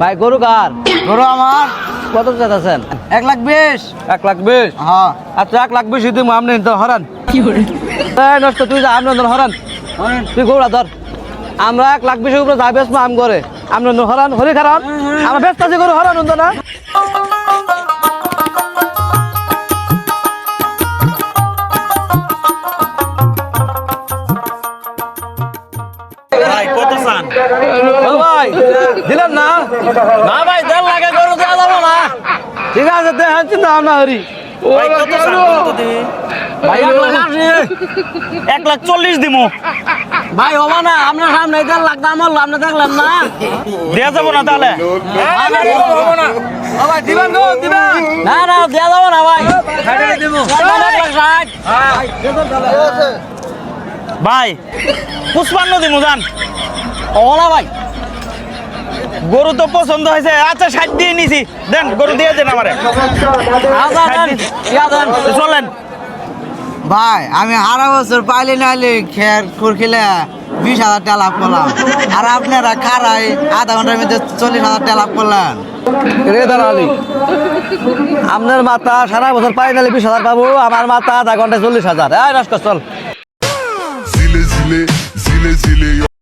ভাই গরু কার? গরু আমার। কত চাচ্ছেন? 1,20,000। 1,20,000? হ্যাঁ। আচ্ছা 1,20,000 দিই আপনি তো হরান নষ্ট তুই যা আপনি হরান তুই গৌড়া ধর আমরা 1,20,000 উপরে যা বেশ আম করে আপনি হরান হরি খারান আমরা ব্যস্ত আছি গরু হরান উন্ত না ভাই কত চান? ও ভাই দিলেন না? না ভাই 1.5 লাখে গরু দেওয়া যাবো না। ঠিক আছে দেখেন চিন্তা ভাবনা হরি ভাই কত চান? কত দিবি? ভাই 1,40,000 দিমু। ভাই হবা না, আপনার সামনে 1.5 লাখ দাম হলো, আপনি দেখলেন না? দেয়া যাবো না তাহলে? ও ভাই দিবেন গো দিবেন না না, দেওয়া যাবে না ভাই। দেবো 1,60,000। ভাই 55 দিমু জান। ওলা ভাই। গরু তো পছন্দ হয়েছে। আচ্ছা 60 দিয়ে নিছি। দেন গরু দিয়ে দেন আমারে। চলেন। ভাই আমি হারা বছর পাইলে নাইলে খের খুরখিলে 20,000 টাকা লাভ করলাম, আর আপনারা খারাই আধা ঘন্টার মধ্যে 40,000 টাকা লাভ করলেন। রে দাঁড়ালি আপনার মাথা সারা বছর পাই নালে 20,000 পাবো আমার মাথা আধা ঘন্টায় 40,000 এই নষ্ট চল Zile, zile, zile, zile,